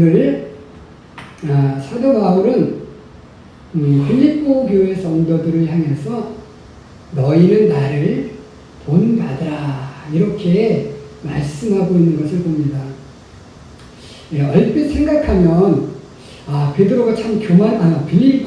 오늘 사도 바울은 빌립보 교회 성도들을 향해서 너희는 나를 본받으라 이렇게 말씀하고 있는 것을 봅니다. 얼핏 생각하면 베드로가 참 이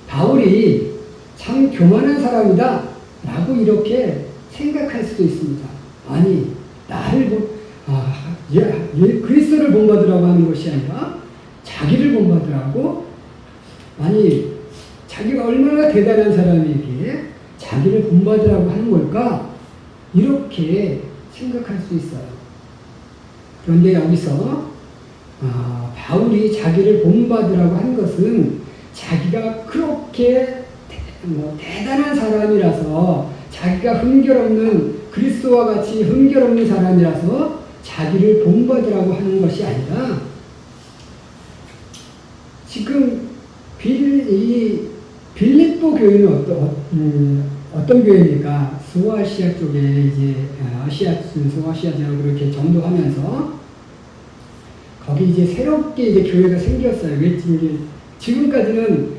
바울이 참 교만한 사람이다 라고 이렇게 생각할 수도 있습니다. 아니 나를 그리스도를 본받으라고 하는 것이 아니라 자기를 본받으라고? 아니 자기가 얼마나 대단한 사람에게 자기를 본받으라고 하는 걸까? 이렇게 생각할 수 있어요. 그런데 여기서 바울이 자기를 본받으라고 한 것은 자기가 그렇게 대단한 사람이라서 자기가 그리스도와 같이 흥결없는 사람이라서 자기를 본받으라고 하는 것이 아니라 지금 빌립보 교회는 어떤 교회입니까? 소아시아 쪽에 이제 소아시아 지역으로 이렇게 전도하면서 거기 이제 새롭게 이제 교회가 생겼어요. 지금까지는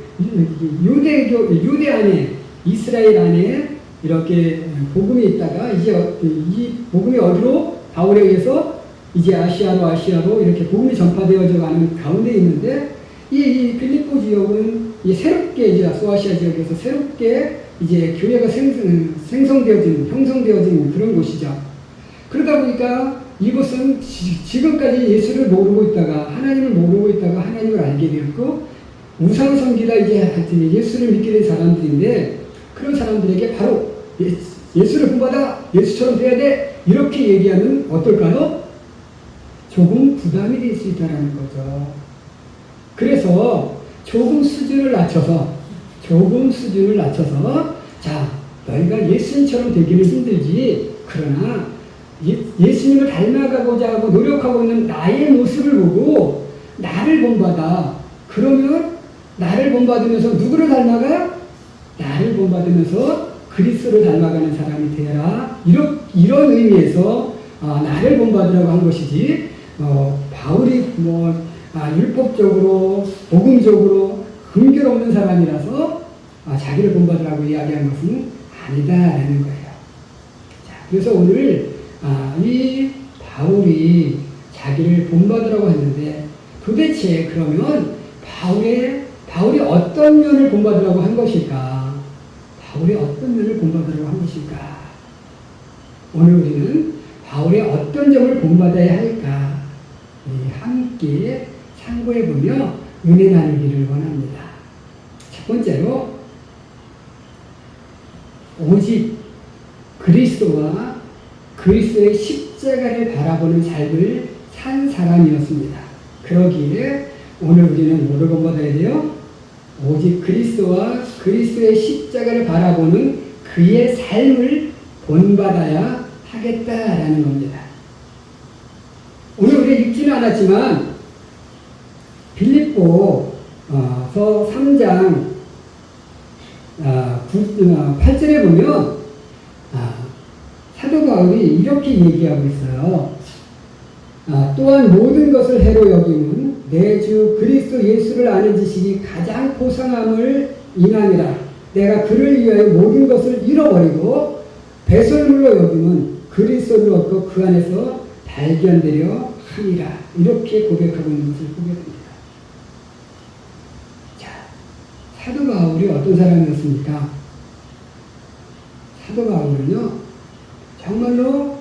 유대 안에 이스라엘 안에 이렇게 복음이 있다가 이제 이 복음이 어디로 바울에 의해서 이제 아시아로 이렇게 복음이 전파되어져 가는 가운데 있는데 이 빌립보 지역은 새롭게 이제 소아시아 지역에서 새롭게 이제 교회가 형성되어진 그런 곳이죠. 그러다 보니까 이곳은 지금까지 예수를 모르고 있다가 하나님을 모르고 있다가 하나님을 알게 되었고 우상 섬기다 이제 예수를 믿게 된 사람들인데 그런 사람들에게 바로 예수를 본받아 예수처럼 돼야 돼 이렇게 얘기하면 어떨까요? 조금 부담이 될 수 있다는 거죠. 그래서 조금 수준을 낮춰서 자 너희가 예수님처럼 되기는 힘들지 그러나 예수님을 닮아가고자 하고 노력하고 있는 나의 모습을 보고 나를 본받아. 그러면 나를 본받으면서 누구를 닮아가? 나를 본받으면서 그리스도를 닮아가는 사람이 되라. 이런 의미에서 나를 본받으라고 한 것이지 바울이 율법적으로 복음적으로 긍결없는 사람이라서 자기를 본받으라고 이야기한 것은 아니다라는 거예요. 자, 그래서 오늘 이 바울이 자기를 본받으라고 했는데 도대체 그러면 바울이 어떤 면을 본받으라고 한 것일까? 바울이 어떤 면을 본받으라고 한 것일까? 오늘 우리는 바울의 어떤 점을 본받아야 할까? 함께 참고해보며 은혜 나누기를 원합니다. 첫 번째로 오직 그리스도와 그리스도의 십자가를 바라보는 삶을 산 사람이었습니다. 그러기에 오늘 우리는 뭐를 본받아야 돼요? 오직 그리스도와 그리스도의 십자가를 바라보는 그의 삶을 본받아야 하겠다라는 겁니다. 오늘 우리가 읽지는 않았지만 빌립보서 3장 8절에 보면 사도 바울이 이렇게 얘기하고 있어요. 또한 모든 것을 해로 여김은 내 주 그리스도 예수를 아는 지식이 가장 고상함을 인하니라. 내가 그를 위하여 모든 것을 잃어버리고 배설물로 여김은 그리스도를 얻고 그 안에서 발견되려 하니라. 이렇게 고백하고 있는 것을 보게 됩니다. 자, 사도 바울이 어떤 사람이었습니까? 사도 바울은요, 정말로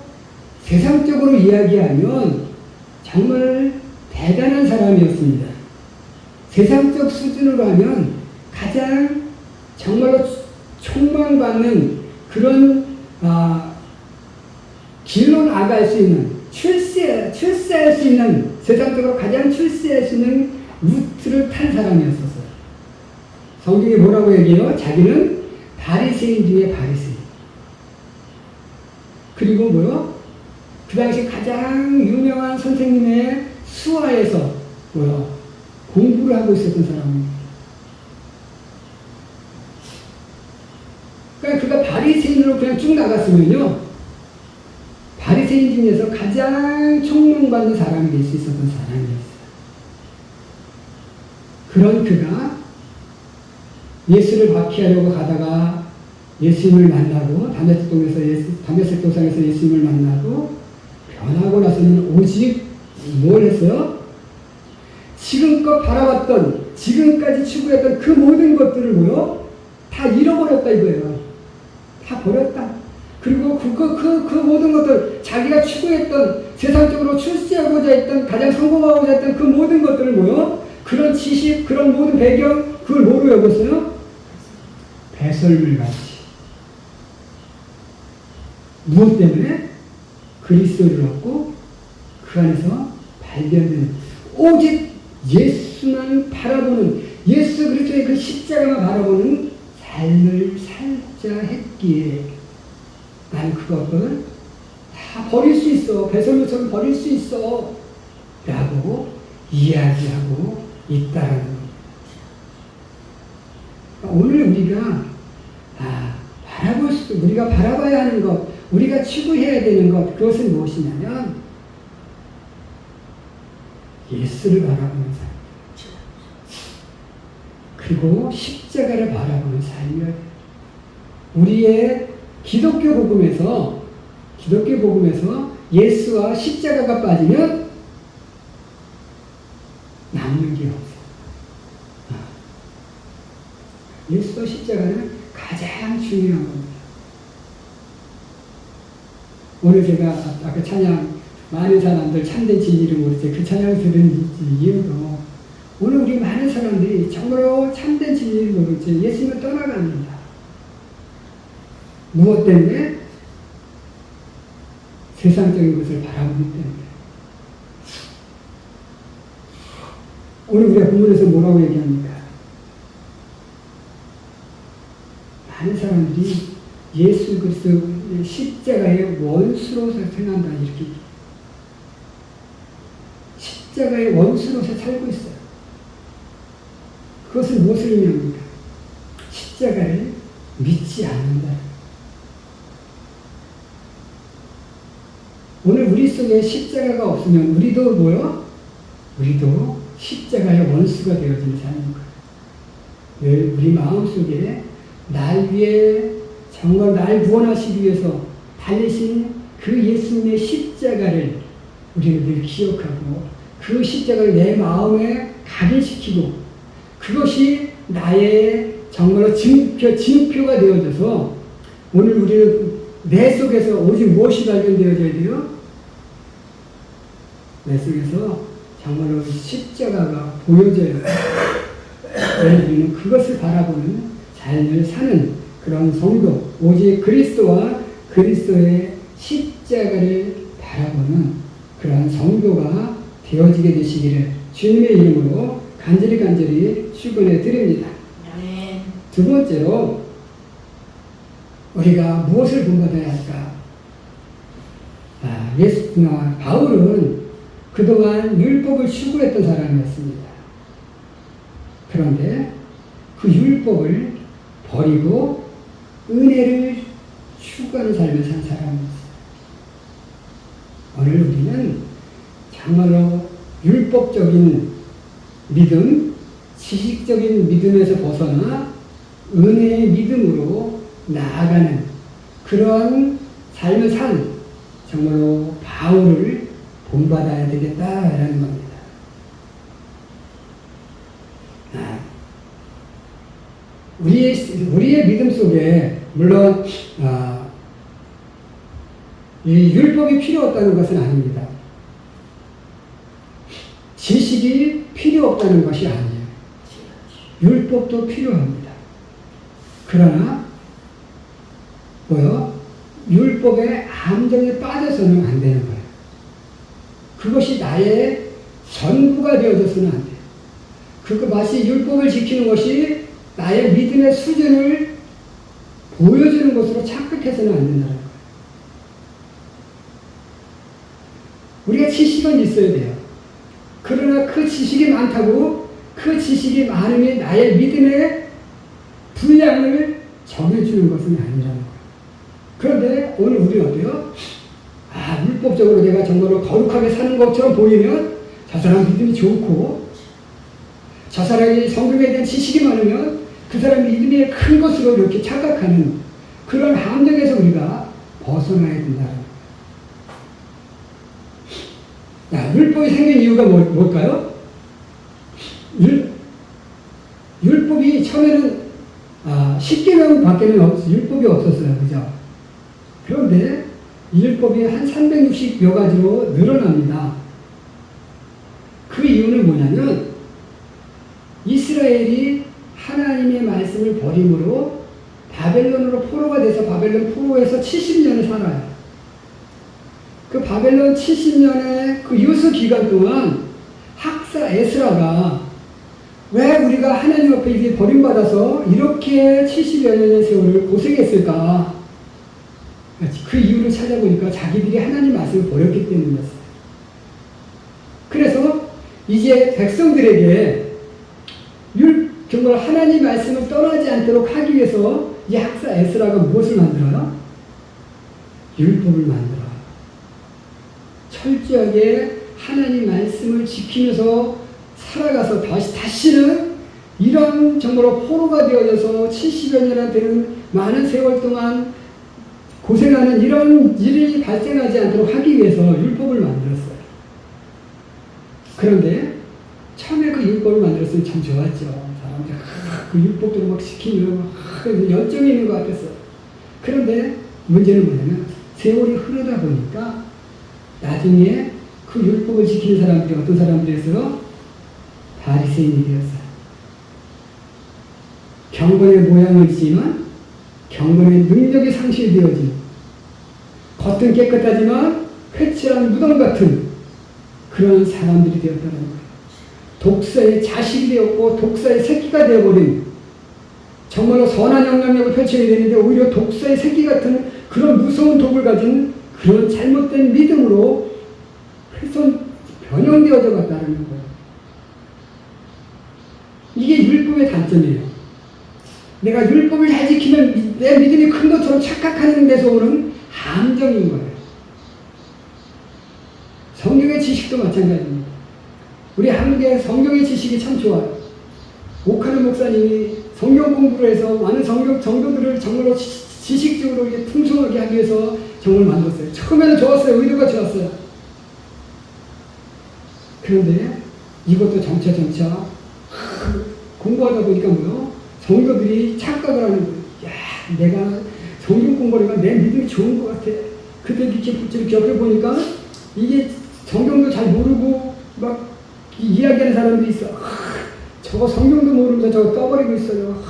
세상적으로 이야기하면 정말 대단한 사람이었습니다. 세상적 수준으로 하면 가장 정말로 촉망받는 그런 길로 나갈 수 있는 출세할 수 있는 세상적으로 가장 출세할 수 있는 루트를 탄 사람이었었어요. 성경이 뭐라고 얘기해요? 자기는 바리새인 중에 바리새인. 그리고 뭐요? 그 당시 가장 유명한 선생님의 수하에서 공부를 하고 있었던 사람입니다. 그러니까 그가 바리새인으로 그냥 쭉 나갔으면요, 바리새인 중에서 가장 촉망받는 사람이 될 수 있었던 사람이었어요. 그런 그가 예수를 박해하려고 가다가 예수님을 만나고 다메섹 도상에서 예수님을 만나고 변하고 나서는 오직 뭘 했어요? 지금껏 바라봤던, 지금까지 추구했던 그 모든 것들을 뭐요? 다 잃어버렸다 이거예요. 다 버렸다. 그리고 그 모든 것들, 자기가 추구했던, 세상적으로 출세하고자 했던, 가장 성공하고자 했던 그 모든 것들을 뭐요? 그런 지식, 그런 모든 배경, 그걸 뭐로 여겼어요? 배설물 같이. 무엇 때문에? 그리스도를 얻고 그 안에서 발견되는, 오직 예수만 바라보는, 예수 그리스도의 그 십자가만 바라보는 삶을 살자 했기에 나는 그것을 다 버릴 수 있어, 배설물처럼 버릴 수 있어 라고 이야기하고 있다라는 겁니다. 오늘 우리가 우리가 바라봐야 하는 것, 우리가 추구해야 되는 것, 그것은 무엇이냐면 예수를 바라보는 삶, 그리고 십자가를 바라보는 삶이에요. 우리의 기독교 복음에서 예수와 십자가가 빠지면 남는 게 없어요. 예수와 십자가는 가장 중요한 겁니다. 오늘 제가 아까 찬양, 많은 사람들 참된 진리를 모르지, 그 찬양을 들은 이유도 오늘 우리 많은 사람들이 정말로 참된 진리를 모르지 예수님을 떠나갑니다. 무엇 때문에? 세상적인 것을 바라보기 때문에. 오늘 우리가 본문에서 뭐라고 얘기합니까? 많은 사람들이 예수 그리스도의 십자가의 원수로서 생각한다, 이렇게. 십자가의 원수로서 살고 있어요. 그것은 무엇을 의미합니까? 십자가를 믿지 않는다. 오늘 우리 속에 십자가가 없으면 우리도 뭐요? 우리도 십자가의 원수가 되어지는 삶인 거예요. 우리 마음속에 날 위해 정말 날 구원하시기 위해서 달리신 그 예수님의 십자가를 우리는 늘 기억하고 그 십자가를 내 마음에 각인시키고 그것이 나의 정말로 징표가 되어져서 오늘 우리는 내 속에서 오직 무엇이 발견되어져야 돼요? 내 속에서 정말로 십자가가 보여져야 돼요. 우리는 그것을 바라보는 삶을 사는 그런 성도, 오직 그리스도와 그리스도의 십자가를 바라보는 그런 성도가 되어지게 되시기를 주님의 이름으로 간절히 축원해 드립니다. 네. 두 번째로 우리가 무엇을 본받아야 할까? 바울은 그동안 율법을 추구했던 사람이었습니다. 그런데 그 율법을 버리고 은혜를 추구하는 삶을 산 사람이었어요. 오늘 우리는 정말로 율법적인 믿음, 지식적인 믿음에서 벗어나 은혜의 믿음으로 나아가는 그런 삶을 산 정말로 바울을 본받아야 되겠다라는 겁니다. 우리의 믿음 속에 물론 이 율법이 필요 없다는 것은 아닙니다. 지식이 필요 없다는 것이 아니에요. 율법도 필요합니다. 그러나 율법의 함정에 빠져서는 안 되는 거예요. 그것이 나의 전부가 되어져서는 안 돼요. 마치 율법을 지키는 것이 나의 믿음의 수준을 보여주는 것으로 착각해서는 안 된다는 거예요. 우리가 지식은 있어야 돼요. 그러나 그 지식이 많다고 그 지식이 많음이 나의 믿음의 분량을 정해주는 것은 아니라는 거예요. 그런데 오늘 우리는 어때요? 율법적으로 내가 정말로 거룩하게 사는 것처럼 보이면 저 사람 믿음이 좋고 저 사람이 성경에 대한 지식이 많으면 그 사람이 믿음이 큰 것으로 이렇게 착각하는 그런 함정에서 우리가 벗어나야 된다. 자, 율법이 생긴 이유가 뭘까요? 율법이 처음에는 10계명 밖에는 율법이 없었어요. 그죠? 그런데 율법이 한 360여 가지로 늘어납니다. 그 이유는 뭐냐면 이스라엘이 하나님의 말씀을 버림으로 바벨론으로 포로가 돼서 바벨론 포로에서 70년을 살아요. 그 바벨론 70년의 그 유수 기간 동안 학사 에스라가 왜 우리가 하나님 앞에 이제 버림받아서 이렇게 70여 년의 세월을 고생했을까? 그 이유를 찾아보니까 자기들이 하나님 말씀을 버렸기 때문이었어요. 그래서 이제 백성들에게 정말 하나님 말씀을 떠나지 않도록 하기 위해서 이 학사 에스라가 무엇을 만들어요? 율법을 만들어요. 철저하게 하나님 말씀을 지키면서 살아가서 다시는 이런 정말로 포로가 되어져서 70여 년이나 되는 많은 세월 동안 고생하는 이런 일이 발생하지 않도록 하기 위해서 율법을 만들었어요. 그런데 처음에 그 율법을 만들었으면 참 좋았죠. 사람들이 그 율법대로 막 지키면 열정이 있는 것 같았어요. 그런데 문제는 뭐냐면 세월이 흐르다 보니까 나중에 그 율법을 지키는 사람들이 어떤 사람들이었어요? 바리새인이 되었어요. 경건의 모양을 지만 경건의 능력이 상실되어진 겉은 깨끗하지만 회칠한 무덤 같은 그런 사람들이 되었다는 거예요. 독사의 자식이 되었고 독사의 새끼가 되어버린 정말로 선한 영향력을 펼쳐야 되는데 오히려 독사의 새끼 같은 그런 무서운 독을 가진 그런 잘못된 믿음으로 훼손 변형되어져 갔다는 거예요. 이게 율법의 단점이에요. 내가 율법을 잘 지키면 내 믿음이 큰 것처럼 착각하는 데서 오는 함정인 거예요. 성경의 지식도 마찬가지입니다. 우리 한국의 성경의 지식이 참 좋아요. 오카르 목사님이 성경 공부를 해서 많은 성도들을 정말로 지식적으로 이렇게 풍성하게 하기 위해서 정말 만들었어요. 처음에는 좋았어요. 의도가 좋았어요. 그런데 이것도 점차 공부하다 보니까 뭐요? 성도들이 착각을 하는 거예요. 야, 내가 성경 공부하니까 내 믿음이 좋은 것 같아. 그때 이렇게 기억해 보니까 이게 성경도 잘 모르고 막 이야기하는 사람들이 있어. 저거 성경도 모르면서 저거 떠버리고 있어요.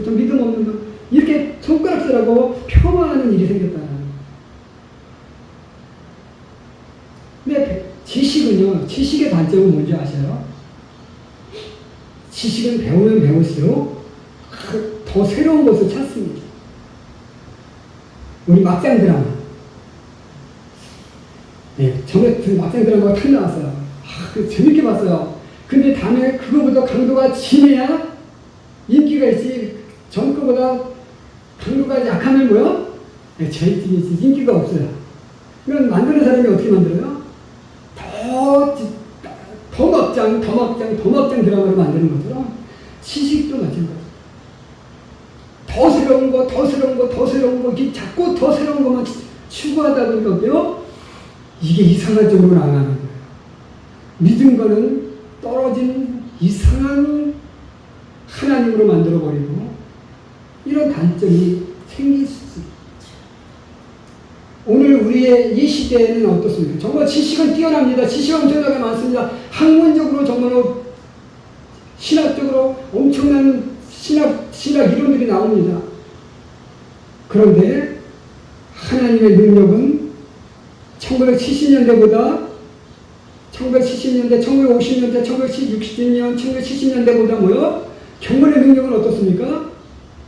저 믿음 없는 거. 이렇게 손가락질하고 폄하하는 일이 생겼다. 근데 지식은요, 지식의 단점은 뭔지 아세요? 지식은 배우면 배울수록 더 새로운 것을 찾습니다. 우리 막장 드라마. 네, 전에 막장 드라마가 탁 나왔어요. 재밌게 봤어요. 근데 다음에 그거보다 강도가 진해야 인기가 있지, 전 거보다 강도가 약하면 뭐요? 네, 인기가 없어요. 그럼 만드는 사람이 어떻게 만들어요? 더 막장 드라마를 만드는 것처럼 지식도 마찬가지예요. 더 새로운 거, 이렇게 자꾸 더 새로운 것만 추구하다 보니까 어때요? 이게 이상한 쪽으로 나가는 거예요. 믿음과는 떨어진 이상한 하나님으로 만들어버리고 이런 단점이 생길 수 있습니다. 오늘 우리의 이 시대에는 어떻습니까? 정말 지식은 뛰어납니다. 지식은 엄청나게 많습니다. 학문적으로 정말로 신학적으로 엄청난 신학 이론들이 나옵니다. 그런데 하나님의 능력은 1970년대, 1950년대, 1960년, 1970년대보다 뭐요? 경건의 능력은 어떻습니까?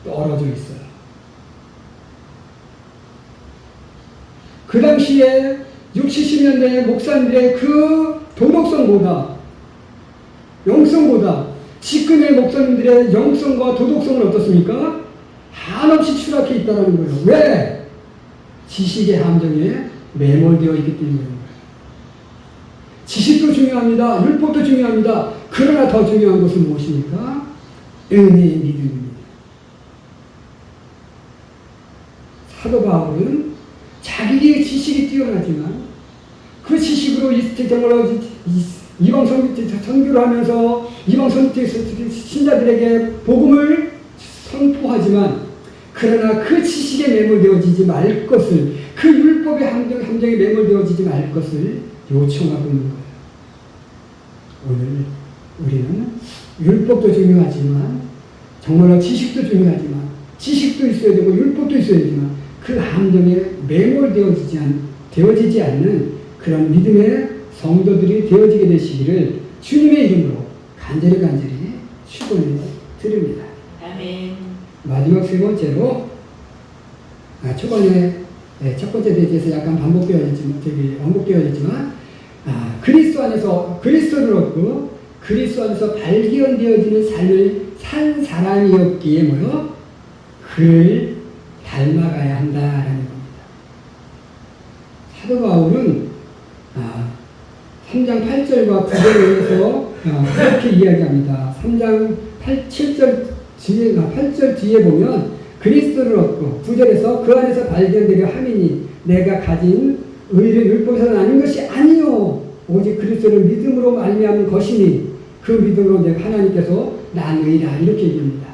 떨어져 있어요. 그 당시에 60, 70년대 목사님들의 그 도덕성보다, 영성보다 지금의 목사님들의 영성과 도덕성은 어떻습니까? 한없이 추락해 있다는 거예요. 왜? 지식의 함정에 매몰되어 있기 때문입니다. 지식도 중요합니다. 율법도 중요합니다. 그러나 더 중요한 것은 무엇입니까? 은혜의 믿음입니다. 사도 바울은 자기의 지식이 뛰어나지만 그 지식으로 정말로 이방 선교를 하면서 이방 신자들에게 복음을 선포하지만 그러나 그 지식에 매몰되어지지 말 것을, 그 율법의 함정에 매몰되어지지 말 것을 요청하고 있는 거예요. 오늘 우리는 율법도 중요하지만 정말로 지식도 중요하지만 지식도 있어야 되고 율법도 있어야 되지만 그 함정에 되어지지 않는 그런 믿음의 성도들이 되어지게 되시기를 주님의 이름으로 간절히 축원을 드립니다. 아멘. 마지막 세 번째로 초반에 첫 번째 대지에서 약간 언급되어졌지만 그리스도 안에서 그리스도를 얻고 그리스도 안에서 발견되어지는 삶을 산 사람이었기에 그를 닮아가야 한다라는 겁니다. 사도 바울은 3장 8절과 9절에서 이렇게 이야기합니다. 3장 8절 뒤에 보면 그리스도를 얻고 9절에서 그 안에서 발견되려 함이니 내가 가진 의를 율법에서 나는 것이 아니요 오직 그리스도를 믿음으로 말미암은 것이니 그 믿음으로 내가 하나님께서 난 의라 이렇게 얘기합니다.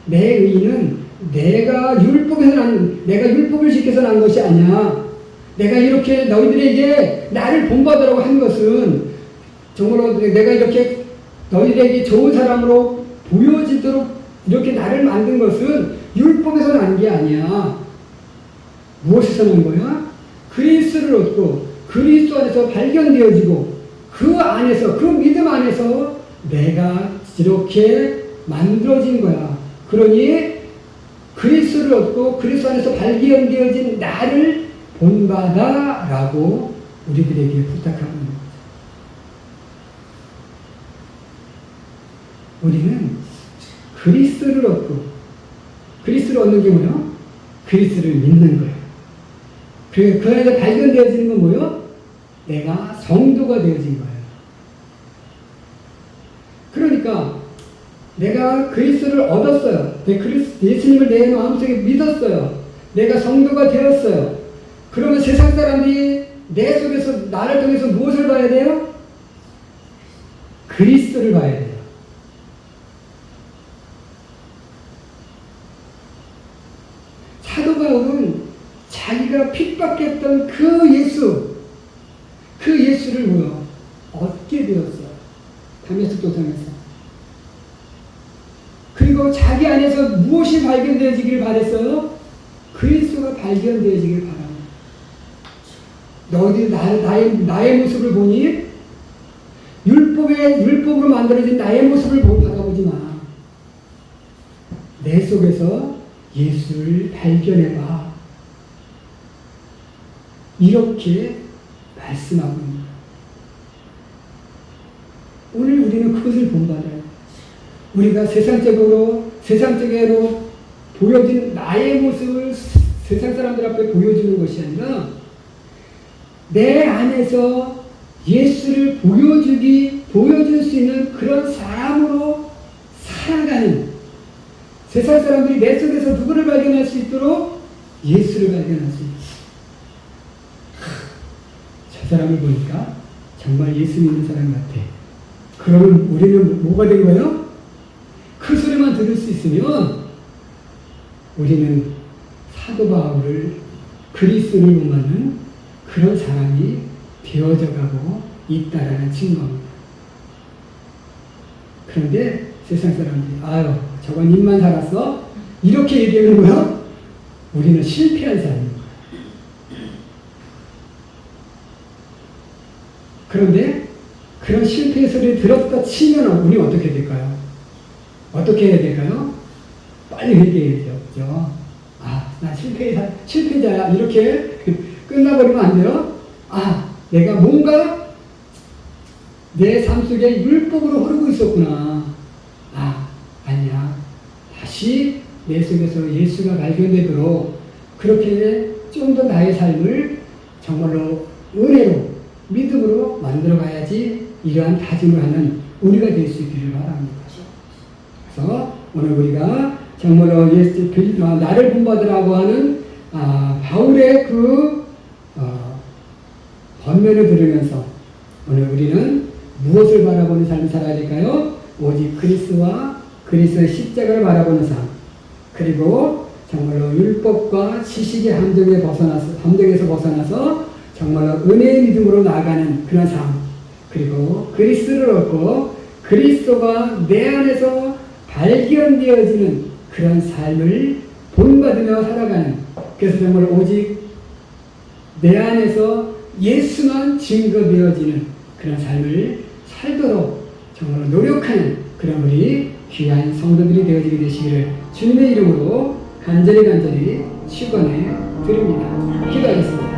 내 의는 내가 율법을 지켜서 난 것이 아니야. 내가 이렇게 너희들에게 나를 본받으라고 한 것은 정말로 내가 이렇게 너희들에게 좋은 사람으로 보여지도록 이렇게 나를 만든 것은 율법에서 난 게 아니야. 무엇에서 난 거야? 그리스도를 얻고 그리스도 안에서 발견되어지고 그 안에서 그 믿음 안에서 내가 이렇게 만들어진 거야. 그러니 그리스도를 얻고 그리스도 안에서 발견되어진 나를 본받아라고 우리들에게 부탁하고 있는 거죠. 우리는 그리스도를 얻는 게 뭐예요? 그리스도를 믿는 거예요. 그 안에서 발견되어지는 건 뭐예요? 내가 성도가 되어진 거예요. 그러니까 내가 그리스도를 얻었어요. 예수님을 내 마음속에 믿었어요. 내가 성도가 되었어요. 그러면 세상 사람들이 내 속에서 나를 통해서 무엇을 봐야 돼요? 그리스도를 봐야 돼요. 사도 바울은 자기가 핍박했던 그 예수를 얻게 되었어요. 다메섹 도상에서. 그리고 자기 안에서 무엇이 발견되어지기를 바랬어요? 그리스도가 발견되어지기를 바랍니다. 너희들이 나의 모습을 보니 율법으로 만들어진 나의 모습을 바라보지 마. 내 속에서 예수를 발견해봐. 이렇게 말씀하고 있습니다. 오늘 우리는 그것을 본받아요. 우리가 세상적으로 보여진 나의 모습을 세상 사람들 앞에 보여주는 것이 아니라 내 안에서 예수를 보여줄 수 있는 그런 사람으로 살아가는 세상 사람들이 내 속에서 누구를 발견할 수 있도록 예수를 발견할 수 있어요. 저 사람을 보니까 정말 예수 믿는 사람 같아. 그러면 우리는 뭐가 된 거예요? 그 소리만 들을 수 있으면 우리는 사도 바울을 그리스도를 본받는 그런 사람이 되어져 가고 있다라는 증거입니다. 그런데 세상 사람들이 저건 입만 살았어? 이렇게 얘기하는 거야? 우리는 실패한 사람인 거야. 그런데 그런 실패의 소리를 들었다 치면 우리 어떻게 될까요? 어떻게 해야 될까요? 빨리 회개해야 되죠. 나 실패자야. 이렇게 끝나버리면 안 돼요. 내가 뭔가 내 삶 속에 율법으로 흐르고 있었구나. 아니야. 다시 내 속에서 예수가 발견되도록 그렇게 좀 더 나의 삶을 정말로 은혜로, 믿음으로 만들어 가야지 이러한 다짐을 하는 우리가 될 수 있기를 바랍니다. 그래서 오늘 우리가 정말로 나를 본받으라고 하는 바울의 그 번면을 들으면서 오늘 우리는 무엇을 바라보는 삶을 살아야 될까요? 오직 그리스도와 그리스도의 십자가를 바라보는 삶, 그리고 정말로 율법과 지식의 함정에서 벗어나서 정말로 은혜의 믿음으로 나아가는 그런 삶, 그리고 그리스도를 얻고 그리스도가 내 안에서 발견되어지는 그런 삶을 본받으며 살아가는, 그래서 정말 오직 내 안에서 예수만 증거되어지는 그런 삶을 살도록 정말 노력하는 그런 우리 귀한 성도들이 되어지게 되시기를 주님의 이름으로 간절히 축원해 드립니다. 기도하겠습니다.